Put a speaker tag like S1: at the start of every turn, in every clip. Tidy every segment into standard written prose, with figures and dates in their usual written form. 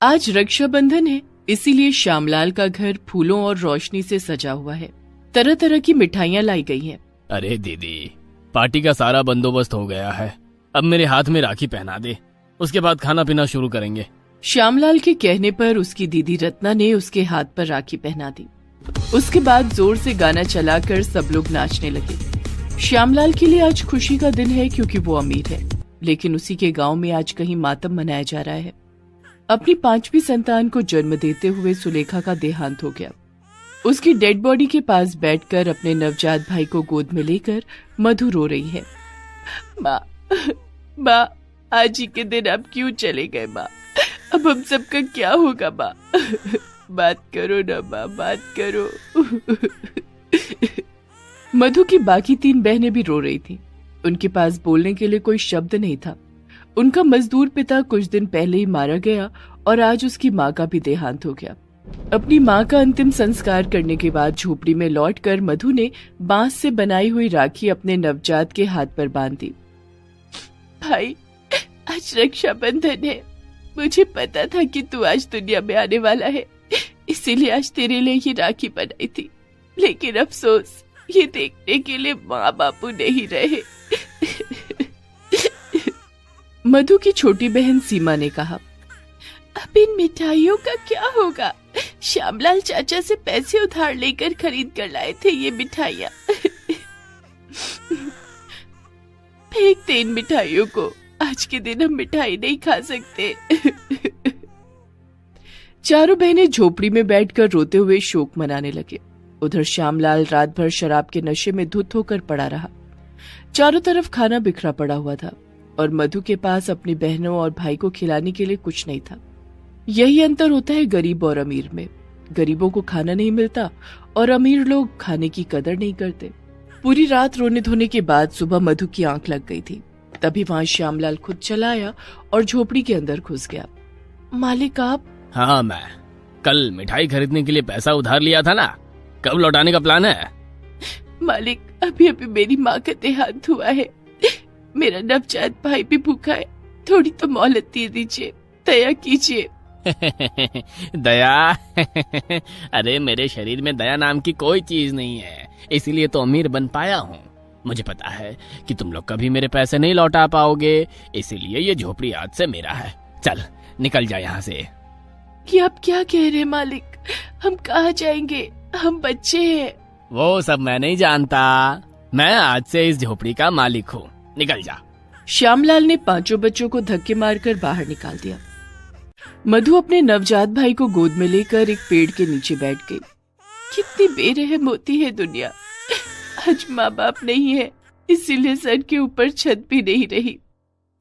S1: आज रक्षाबंधन है, इसीलिए श्यामलाल का घर फूलों और रोशनी से सजा हुआ है। तरह तरह की मिठाइयाँ लाई गई हैं।
S2: अरे दीदी, पार्टी का सारा बंदोबस्त हो गया है। अब मेरे हाथ में राखी पहना दे, उसके बाद खाना पीना शुरू करेंगे।
S1: श्यामलाल के कहने पर उसकी दीदी रत्ना ने उसके हाथ पर राखी पहना दी। उसके बाद जोर से गाना चलाकर सब लोग नाचने लगे। श्यामलाल के लिए आज खुशी का दिन है क्योंकि वो अमीर है, लेकिन उसी के गांव में आज कहीं मातम मनाया जा रहा है। अपनी 5वीं संतान को जन्म देते हुए सुलेखा का देहांत हो गया। उसकी डेड बॉडी के पास बैठकर अपने नवजात भाई को गोद में लेकर मधु रो रही है। माँ, आज ही के दिन आप क्यों चले गए माँ? अब हम सबका क्या होगा माँ? बात करो ना माँ, बात करो। मधु की बाकी 3 बहनें भी रो रही थीं। उनके पास बोलने के लिए कोई शब्द नहीं था। उनका मजदूर पिता कुछ दिन पहले ही मारा गया और आज उसकी माँ का भी देहांत हो गया। अपनी माँ का अंतिम संस्कार करने के बाद झोपड़ी में लौटकर मधु ने बांस से बनाई हुई राखी अपने नवजात के हाथ पर बांध दी। भाई, आज रक्षाबंधन है। मुझे पता था कि तू आज दुनिया में आने वाला है, इसीलिए आज तेरे लिए ही राखी बनाई थी। लेकिन अफसोस, ये देखने के लिए माँ बापू नहीं रहे। मधु की छोटी बहन सीमा ने कहा, अब इन मिठाइयों का क्या होगा? श्यामलाल चाचा से पैसे उधार लेकर खरीद कर लाए थे ये मिठाइयाँ। फेंक दे इन मिठाइयों को, आज के दिन हम मिठाई नहीं खा सकते। चारों बहनें झोपड़ी में बैठकर रोते हुए शोक मनाने लगे। उधर श्यामलाल रात भर शराब के नशे में धुत होकर पड़ा रहा। चारों तरफ खाना बिखरा पड़ा हुआ था और मधु के पास अपनी बहनों और भाई को खिलाने के लिए कुछ नहीं था। यही अंतर होता है गरीब और अमीर में। गरीबों को खाना नहीं मिलता और अमीर लोग खाने की कदर नहीं करते। पूरी रात रोने धोने के बाद सुबह मधु की आंख लग गई थी। तभी वहाँ श्यामलाल खुद चला आया और झोपड़ी के अंदर घुस गया। मालिक आप?
S2: हाँ, मैं कल मिठाई खरीदने के लिए पैसा उधार लिया था ना, कब लौटाने का प्लान है?
S1: मालिक, अभी अभी मेरी माँ का देहांत हुआ है। मेरा नवजात भाई भी भूखा है, थोड़ी तो मोहलत दे दीजिए, दया कीजिए।
S2: दया? अरे मेरे शरीर में दया नाम की कोई चीज नहीं है, इसीलिए तो अमीर बन पाया हूँ। मुझे पता है कि तुम लोग कभी मेरे पैसे नहीं लौटा पाओगे, इसीलिए ये झोपड़ी आज से मेरा है। चल निकल जा यहाँ से।
S1: कि आप क्या कह रहे हैं मालिक? हम कहाँ जाएंगे? हम बच्चे हैं।
S2: वो सब मैं नहीं जानता, मैं आज से इस झोपड़ी का मालिक हूँ, निकल जा।
S1: श्यामलाल ने 5 बच्चों को धक्के मारकर बाहर निकाल दिया। मधु अपने नवजात भाई को गोद में लेकर एक पेड़ के नीचे बैठ गई। कितनी बेरहम होती है दुनिया। आज माँ बाप नहीं है, इसीलिए सर के ऊपर छत भी नहीं रही।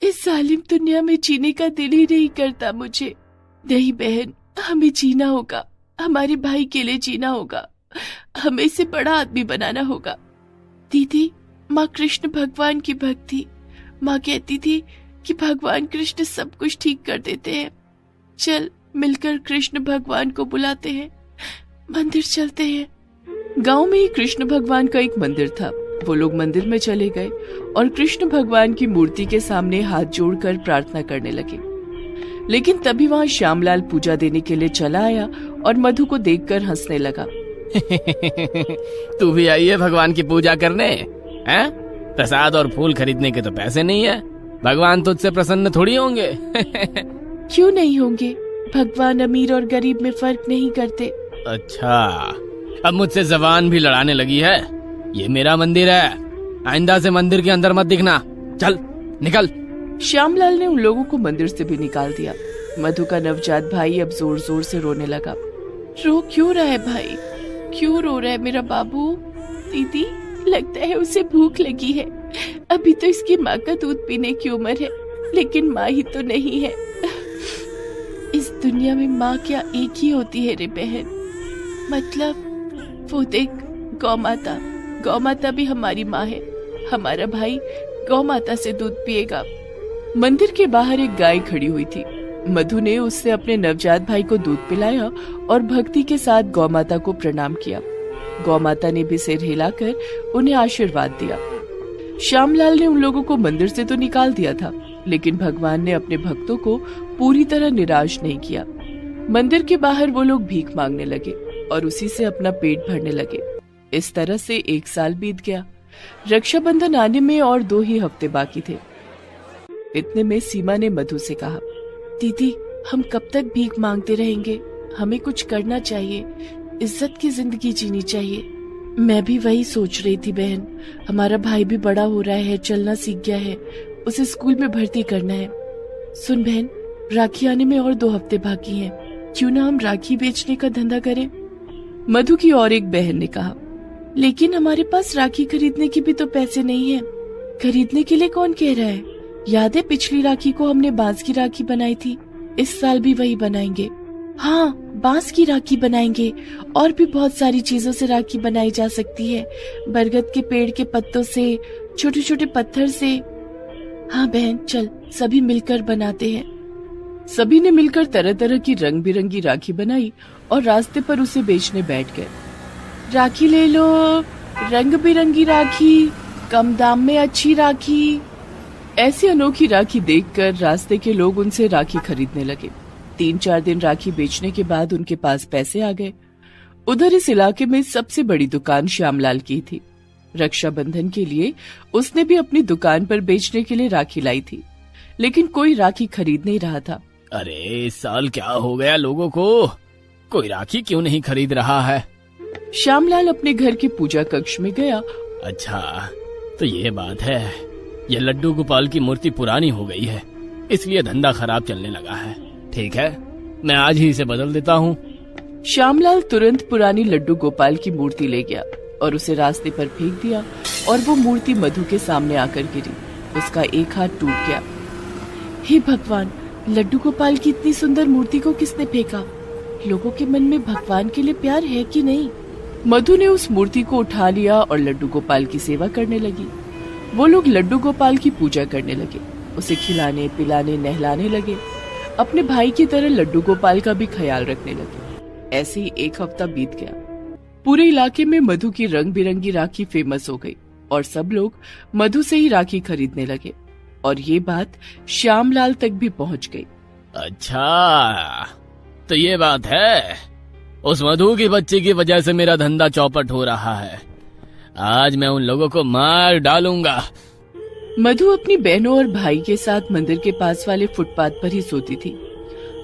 S1: इस जालिम दुनिया में जीने का दिल ही नहीं करता मुझे। नहीं बहन, हमें जीना होगा, हमारे भाई के लिए जीना होगा, हमें इसे बड़ा आदमी बनाना होगा। दीदी, माँ कृष्ण भगवान की भक्त थी। माँ कहती थी कि भगवान कृष्ण सब कुछ ठीक कर देते हैं। चल मिलकर कृष्ण भगवान को बुलाते हैं, मंदिर चलते हैं। गांव में ही कृष्ण भगवान का एक मंदिर था। वो लोग मंदिर में चले गए और कृष्ण भगवान की मूर्ति के सामने हाथ जोड़कर प्रार्थना करने लगे। लेकिन तभी वहाँ श्यामलाल पूजा देने के लिए चला आया और मधु को देखकर हंसने लगा।
S2: तू भी आई है भगवान की पूजा करने? हैं? प्रसाद और फूल खरीदने के तो पैसे नहीं है, भगवान तुझसे प्रसन्न थोड़ी होंगे।
S1: क्यों नहीं होंगे? भगवान अमीर और गरीब में फर्क नहीं करते।
S2: अच्छा, अब मुझसे जबान भी लड़ाने लगी है। ये मेरा मंदिर है, आइंदा से मंदिर के अंदर मत दिखना। चल निकल।
S1: श्यामलाल ने उन लोगों को मंदिर से भी निकाल दिया। मधु का नवजात भाई अब जोर जोर से रोने लगा। रो क्यों रहा है भाई? क्यों रो रहा है मेरा बाबू? दीदी, लगता है उसे भूख लगी है। अभी तो इसकी माँ का दूध पीने की उम्र है, लेकिन माँ ही तो नहीं है। इस दुनिया में माँ क्या एक ही होती है रे बहन? मतलब वो देख, गौ माता भी हमारी माँ है। हमारा भाई गौ माता से दूध पिएगा। मंदिर के बाहर एक गाय खड़ी हुई थी। मधु ने उससे अपने नवजात भाई को दूध पिलाया और भक्ति के साथ गौ माता को प्रणाम किया। गौ माता ने भी सिर हिलाकर उन्हें आशीर्वाद दिया। श्यामलाल ने उन लोगों को मंदिर से तो निकाल दिया था, लेकिन भगवान ने अपने भक्तों को पूरी तरह निराश नहीं किया। मंदिर के बाहर वो लोग भीख मांगने लगे और उसी से अपना पेट भरने लगे। इस तरह से 1 साल बीत गया। रक्षाबंधन आने में और 2 ही हफ्ते बाकी थे। इतने में सीमा ने मधु से कहा, दीदी हम कब तक भीख मांगते रहेंगे? हमें कुछ करना चाहिए, इज्जत की जिंदगी जीनी चाहिए। मैं भी वही सोच रही थी बहन, हमारा भाई भी बड़ा हो रहा है, चलना सीख गया है, उसे स्कूल में भर्ती करना है। सुन बहन, राखी आने में और 2 हफ्ते बाकी हैं, क्यों ना हम राखी बेचने का धंधा करें? मधु की और एक बहन ने कहा, लेकिन हमारे पास राखी खरीदने की भी तो पैसे नहीं है। खरीदने के लिए कौन कह रहा है? याद है पिछली राखी को हमने बांस की राखी बनाई थी, इस साल भी वही बनाएंगे। हाँ, बांस की राखी बनाएंगे। और भी बहुत सारी चीजों से राखी बनाई जा सकती है, बरगद के पेड़ के पत्तों से, छोटे छोटे पत्थर से। हाँ बहन चल, सभी मिलकर बनाते हैं। सभी ने मिलकर तरह तरह की रंग बिरंगी राखी बनाई और रास्ते पर उसे बेचने बैठ गए। राखी ले लो, रंग बिरंगी राखी, कम दाम में अच्छी राखी। ऐसी अनोखी राखी देखकर रास्ते के लोग उनसे राखी खरीदने लगे। 3-4 दिन राखी बेचने के बाद उनके पास पैसे आ गए। उधर इस इलाके में सबसे बड़ी दुकान श्यामलाल की थी। रक्षाबंधन के लिए उसने भी अपनी दुकान पर बेचने के लिए राखी लाई थी, लेकिन कोई राखी खरीद नहीं रहा था।
S2: अरे इस साल क्या हो गया लोगों को, कोई राखी क्यों नहीं खरीद रहा है?
S1: श्यामलाल अपने घर के पूजा कक्ष में गया।
S2: अच्छा तो ये बात है, ये लड्डू गोपाल की मूर्ति पुरानी हो गई है, इसलिए धंधा खराब चलने लगा है। ठीक है, मैं आज ही इसे बदल देता हूँ।
S1: श्यामलाल तुरंत पुरानी लड्डू गोपाल की मूर्ति ले गया और उसे रास्ते पर फेंक दिया और वो मूर्ति मधु के सामने आकर गिरी। उसका एक हाथ टूट गया। हे भगवान, लड्डू गोपाल की इतनी सुंदर मूर्ति को किसने फेंका? लोगों के मन में भगवान के लिए प्यार है कि नहीं? मधु ने उस मूर्ति को उठा लिया और लड्डू गोपाल की सेवा करने लगी। वो लोग लड्डू गोपाल की पूजा करने लगे, उसे खिलाने पिलाने नहलाने लगे, अपने भाई की तरह लड्डू गोपाल का भी ख्याल रखने लगे। ऐसे ही 1 हफ्ता बीत गया। पूरे इलाके में मधु की रंग बिरंगी राखी फेमस हो गई और सब लोग मधु से ही राखी खरीदने लगे और ये बात श्यामलाल तक भी पहुंच गई।
S2: अच्छा तो ये बात है, उस मधु की बच्ची की वजह से मेरा धंधा चौपट हो रहा है। आज मैं उन लोगों को मार डालूंगा।
S1: मधु अपनी बहनों और भाई के साथ मंदिर के पास वाले फुटपाथ पर ही सोती थी।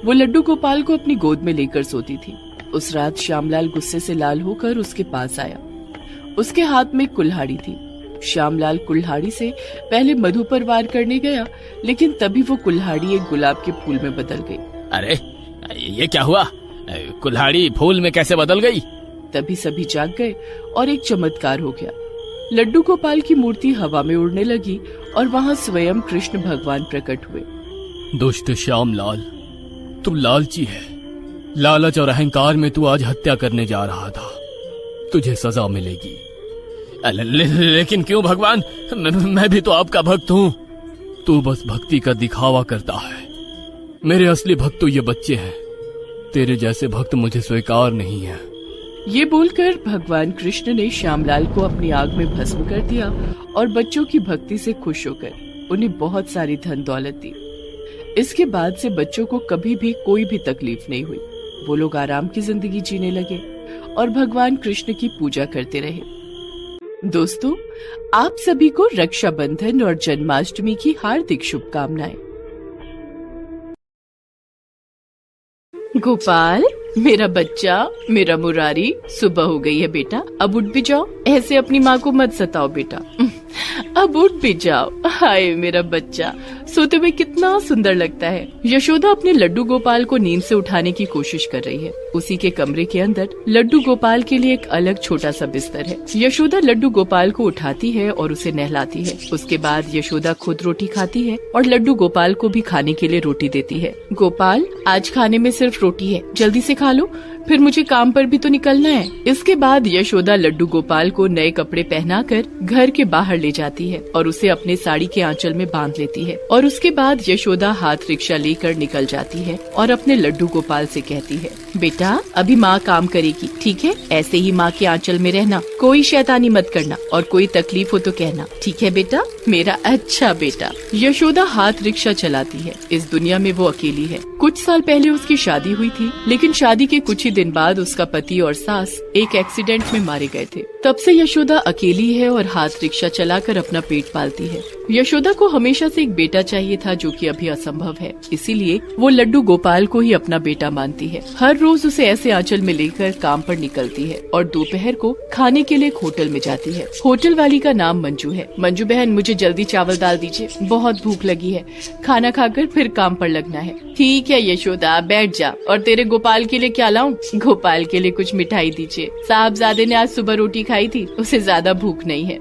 S1: वो लड्डू गोपाल को अपनी गोद में लेकर सोती थी। उस रात श्यामलाल गुस्से से लाल होकर उसके पास आया। उसके हाथ में कुल्हाड़ी थी। श्यामलाल कुल्हाड़ी से पहले मधु पर वार करने गया, लेकिन तभी वो कुल्हाड़ी एक गुलाब के फूल में बदल गई।
S2: अरे ये क्या हुआ? कुल्हाड़ी फूल में कैसे बदल गई?
S1: तभी सभी जाग गए और एक चमत्कार हो गया। लड्डू गोपाल की मूर्ति हवा में उड़ने लगी और वहाँ स्वयं कृष्ण भगवान प्रकट हुए।
S2: दुष्ट श्यामलाल, तू लालची है। लालच और अहंकार में तू आज हत्या करने जा रहा था, तुझे सजा मिलेगी। लेकिन क्यों भगवान, मैं भी तो आपका भक्त हूँ। तू बस भक्ति का दिखावा करता है। मेरे असली भक्त तो ये बच्चे हैं, तेरे जैसे भक्त मुझे स्वीकार नहीं है।
S1: ये बोलकर भगवान कृष्ण ने श्यामलाल को अपनी आग में भस्म कर दिया और बच्चों की भक्ति से खुश होकर उन्हें बहुत सारी धन दौलत दी। इसके बाद से बच्चों को कभी भी कोई भी तकलीफ नहीं हुई। वो लोग आराम की जिंदगी जीने लगे और भगवान कृष्ण की पूजा करते रहे। दोस्तों, आप सभी को रक्षाबंधन और जन्माष्टमी की हार्दिक शुभकामनाएं। गोपाल, मेरा बच्चा, मेरा मुरारी, सुबह हो गई है बेटा, अब उठ भी जाओ। ऐसे अपनी माँ को मत सताओ बेटा, अब उठ भी जाओ। हाय मेरा बच्चा, सोते हुए कितना सुंदर लगता है। यशोदा अपने लड्डू गोपाल को नींद से उठाने की कोशिश कर रही है। उसी के कमरे के अंदर लड्डू गोपाल के लिए एक अलग छोटा सा बिस्तर है। यशोदा लड्डू गोपाल को उठाती है और उसे नहलाती है। उसके बाद यशोदा खुद रोटी खाती है और लड्डू गोपाल को भी खाने के लिए रोटी देती है। गोपाल, आज खाने में सिर्फ रोटी है, जल्दी से खा लो, फिर मुझे काम पर भी तो निकलना है। इसके बाद यशोदा लड्डू गोपाल को नए कपड़े पहनाकर घर के बाहर ले जाती है और उसे अपने साड़ी के आंचल में बांध लेती है। और उसके बाद यशोदा हाथ रिक्शा लेकर निकल जाती है और अपने लड्डू गोपाल से कहती है, बेटा अभी माँ काम करेगी, ठीक है? ऐसे ही माँ के आंचल में रहना, कोई शैतानी मत करना और कोई तकलीफ हो तो कहना, ठीक है बेटा? मेरा अच्छा बेटा। यशोदा हाथ रिक्शा चलाती है। इस दुनिया में वो अकेली है। कुछ साल पहले उसकी शादी हुई थी, लेकिन शादी के कुछ ही दिन बाद उसका पति और सास एक एक्सीडेंट में मारे गए थे। तब से यशोदा अकेली है और हाथ रिक्शा चलाकर अपना पेट पालती है। यशोदा को हमेशा से एक बेटा चाहिए था, जो कि अभी असंभव है। इसीलिए वो लड्डू गोपाल को ही अपना बेटा मानती है। हर रोज उसे ऐसे आंचल में लेकर काम पर निकलती है और दोपहर को खाने के लिए एक होटल में जाती है। होटल वाली का नाम मंजू है। मंजू बहन, मुझे जल्दी चावल दाल दीजिए, बहुत भूख लगी है। खाना खाकर फिर काम पर लगना है। ठीक है यशोदा, बैठ जा। और तेरे गोपाल के लिए क्या लाऊं? गोपाल के लिए कुछ मिठाई दीजिए। साहबजादे ने आज सुबह रोटी खाई थी, उसे ज्यादा भूख नहीं है।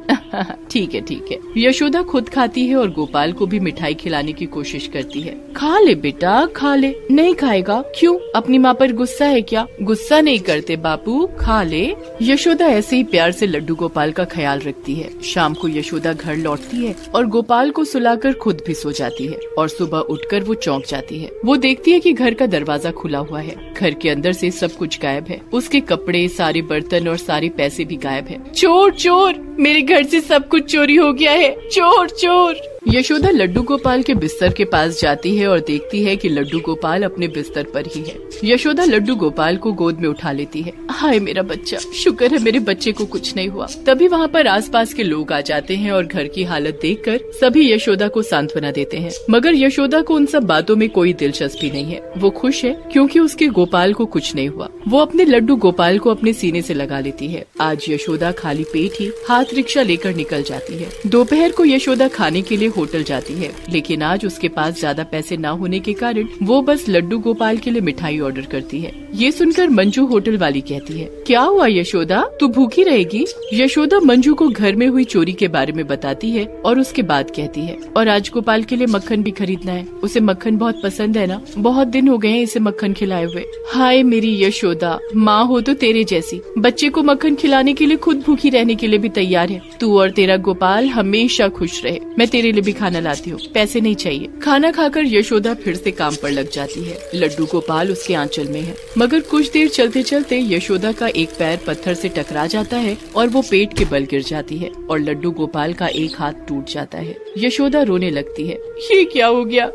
S1: ठीक है ठीक है। यशोदा खुद खाती है और गोपाल को भी मिठाई खिलाने की कोशिश करती है। खा ले बेटा, खा ले। नहीं खाएगा? क्यों? अपनी माँ पर गुस्सा है क्या? गुस्सा नहीं करते बापू, खा ले। यशोदा ऐसे ही प्यार से लड्डू गोपाल का ख्याल रखती है। शाम को यशोदा घर लौटती है और गोपाल को सुलाकर खुद भी सो जाती है। और सुबह उठकर वो चौंक जाती है। वो देखती है कि घर का दरवाजा खुला हुआ है। घर के अंदर से सब कुछ गायब है। उसके कपड़े, सारे बर्तन और सारे पैसे भी गायब है। चोर चोर, मेरे घर से सब कुछ चोरी हो गया है, चोर चोर। यशोदा लड्डू गोपाल के बिस्तर के पास जाती है और देखती है कि लड्डू गोपाल अपने बिस्तर पर ही है। यशोदा लड्डू गोपाल को गोद में उठा लेती है। हाय मेरा बच्चा, शुक्र है मेरे बच्चे को कुछ नहीं हुआ। तभी वहाँ पर आसपास के लोग आ जाते हैं और घर की हालत देखकर सभी यशोदा को सांत्वना देते हैं। मगर यशोदा को उन सब बातों में कोई दिलचस्पी नहीं है। वो खुश है क्योंकि उसके गोपाल को कुछ नहीं हुआ। वो अपने लड्डू गोपाल को अपने सीने से लगा लेती है। आज यशोदा खाली पेट ही हाथ रिक्शा लेकर निकल जाती है। दोपहर को यशोदा खाने के लिए होटल जाती है, लेकिन आज उसके पास ज्यादा पैसे न होने के कारण वो बस लड्डू गोपाल के लिए मिठाई ऑर्डर करती है। ये सुनकर मंजू होटल वाली कहती है, क्या हुआ यशोदा, तू भूखी रहेगी? यशोदा मंजू को घर में हुई चोरी के बारे में बताती है और उसके बाद कहती है, और आज गोपाल के लिए मक्खन भी खरीदना है। उसे मक्खन बहुत पसंद है ना, बहुत दिन हो गए हैं इसे मक्खन खिलाए हुए। हाय मेरी यशोदा, माँ हो तो तेरे जैसी, बच्चे को मक्खन खिलाने के लिए खुद भूखी रहने के लिए भी तैयार है। तू और तेरा गोपाल हमेशा खुश रहे। मैं तेरे लिए भी खाना लाती हूँ, पैसे नहीं चाहिए। खाना खाकर यशोदा फिर से काम पर लग जाती है। लड्डू गोपाल उसके आंचल में है। मगर कुछ देर चलते चलते यशोदा का एक पैर पत्थर से टकरा जाता है और वो पेट के बल गिर जाती है और लड्डू गोपाल का एक हाथ टूट जाता है। यशोदा रोने लगती है, ये क्या हो गया,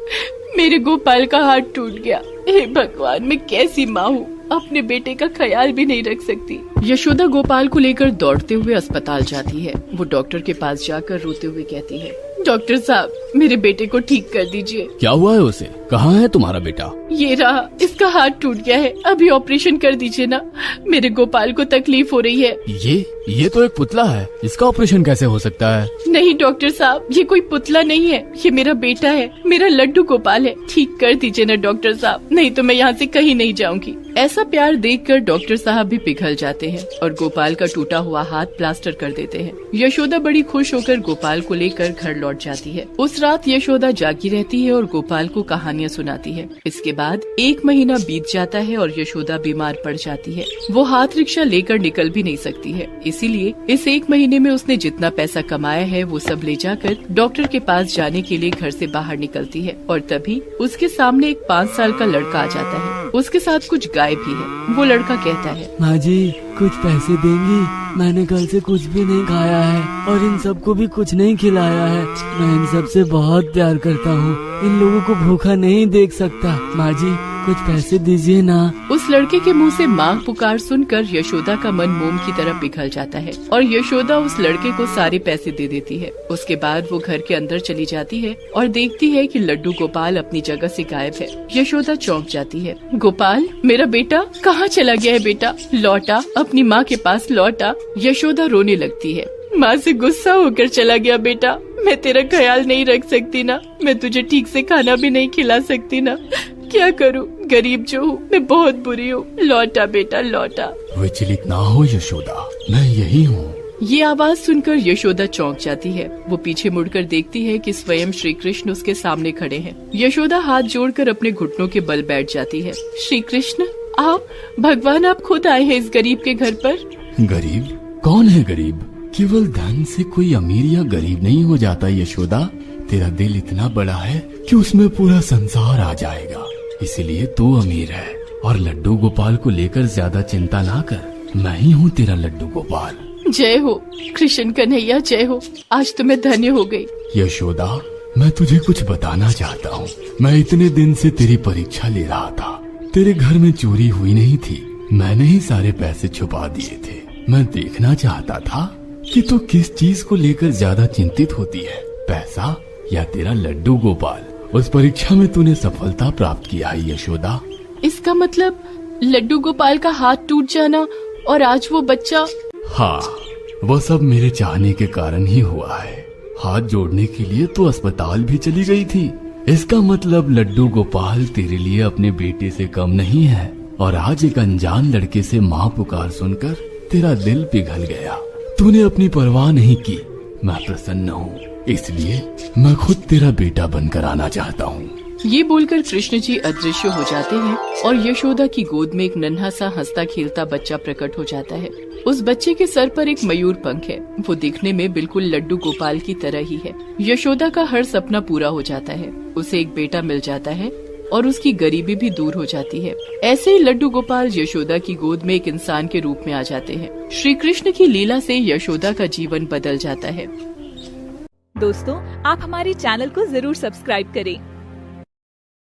S1: मेरे गोपाल का हाथ टूट गया। हे भगवान, मैं कैसी माँ हूँ, अपने बेटे का ख्याल भी नहीं रख सकती। यशोदा गोपाल को लेकर दौड़ते हुए अस्पताल जाती है। वो डॉक्टर के पास जाकर रोते हुए कहती है, डॉक्टर साहब मेरे बेटे को ठीक कर दीजिए।
S2: क्या हुआ है उसे? कहाँ है तुम्हारा बेटा?
S1: ये रहा, इसका हाथ टूट गया है, अभी ऑपरेशन कर दीजिए ना, मेरे गोपाल को तकलीफ हो रही है।
S2: ये तो एक पुतला है, इसका ऑपरेशन कैसे हो सकता है?
S1: नहीं डॉक्टर साहब, ये कोई पुतला नहीं है, ये मेरा बेटा है, मेरा लड्डू गोपाल है। ठीक कर दीजिए ना डॉक्टर साहब, नहीं तो मैं यहाँ से कहीं नहीं जाऊंगी। ऐसा प्यार देखकर डॉक्टर साहब भी पिघल जाते हैं और गोपाल का टूटा हुआ हाथ प्लास्टर कर देते हैं। यशोदा बड़ी खुश होकर गोपाल को लेकर घर लौट जाती है। उस रात यशोदा जागी रहती है और गोपाल को कहानियाँ सुनाती है। इसके बाद 1 महीना बीत जाता है और यशोदा बीमार पड़ जाती है। वो हाथ रिक्शा लेकर निकल भी नहीं सकती है, इसीलिए इस 1 महीने में उसने जितना पैसा कमाया है वो सब ले जाकर डॉक्टर के पास जाने के लिए घर से बाहर निकलती है। और तभी उसके सामने एक 5 साल का लड़का आ जाता है। उसके साथ कुछ गाय भी है। वो लड़का कहता है,
S3: माँ जी कुछ पैसे देंगी, मैंने कल से कुछ भी नहीं खाया है और इन सबको भी कुछ नहीं खिलाया है। मैं इन सब से बहुत प्यार करता हूँ, इन लोगों को भूखा नहीं देख सकता। माँ जी कुछ पैसे दीजिए ना।
S1: उस लड़के के मुंह से मांग पुकार सुनकर यशोदा का मन मोम की तरह पिघल जाता है और यशोदा उस लड़के को सारे पैसे दे देती है। उसके बाद वो घर के अंदर चली जाती है और देखती है कि लड्डू गोपाल अपनी जगह से गायब है। यशोदा चौंक जाती है, गोपाल मेरा बेटा कहाँ चला गया है? बेटा लौटा, अपनी माँ के पास लौटा। यशोदा रोने लगती है, माँ से गुस्सा होकर चला गया बेटा, मैं तेरा ख्याल नहीं रख सकती ना, मैं तुझे ठीक से खाना भी नहीं खिला सकती ना, क्या करूं, गरीब जो हूँ, मैं बहुत बुरी हूँ। लौटा बेटा लौटा।
S2: विचलित ना हो यशोदा, मैं यही हूँ।
S1: ये आवाज सुनकर यशोदा चौंक जाती है। वो पीछे मुड़कर देखती है कि स्वयं श्री कृष्ण उसके सामने खड़े हैं। यशोदा हाथ जोड़कर अपने घुटनों के बल बैठ जाती है। श्री कृष्ण आप भगवान, आप खुद आए हैं इस गरीब के घर पर।
S4: गरीब? कौन है गरीब? केवल धन से कोई अमीर या गरीब नहीं हो जाता यशोदा। तेरा दिल इतना बड़ा है कि उसमें पूरा संसार आ जाएगा, इसलिए तू अमीर है। और लड्डू गोपाल को लेकर ज्यादा चिंता ना कर, मैं ही हूँ तेरा लड्डू गोपाल।
S1: जय हो कृष्ण कन्हैया, जय हो। आज तुम्हें धन्य हो गई।
S4: यशोदा, मैं तुझे कुछ बताना चाहता हूँ। मैं इतने दिन से तेरी परीक्षा ले रहा था। तेरे घर में चोरी हुई नहीं थी, मैंने ही सारे पैसे छुपा दिए थे। मैं देखना चाहता था कि तू किस चीज को लेकर ज्यादा चिंतित होती है, पैसा या तेरा लड्डू गोपाल। उस परीक्षा में तूने सफलता प्राप्त किया है यशोदा।
S1: इसका मतलब लड्डू गोपाल का हाथ टूट जाना और आज वो बच्चा।
S4: हाँ, वो सब मेरे चाहने के कारण ही हुआ है। हाथ जोड़ने के लिए तो अस्पताल भी चली गई थी। इसका मतलब लड्डू गोपाल तेरे लिए अपने बेटे से कम नहीं है। और आज एक अनजान लड़के से माँ पुकार सुनकर तेरा दिल पिघल गया। तूने अपनी परवाह नहीं की। मैं प्रसन्न हूँ, इसलिए मैं खुद तेरा बेटा बनकर आना चाहता हूँ।
S1: ये बोलकर कृष्ण जी अदृश्य हो जाते हैं और यशोदा की गोद में एक नन्हा सा हंसता खेलता बच्चा प्रकट हो जाता है। उस बच्चे के सर पर एक मयूर पंख है। वो दिखने में बिल्कुल लड्डू गोपाल की तरह ही है। यशोदा का हर सपना पूरा हो जाता है। उसे एक बेटा मिल जाता है और उसकी गरीबी भी दूर हो जाती है। ऐसे ही लड्डू गोपाल यशोदा की गोद में एक इंसान के रूप में आ जाते हैं। श्री कृष्ण की लीला से यशोदा का जीवन बदल जाता है।
S5: दोस्तों, आप हमारे चैनल को जरूर सब्सक्राइब करें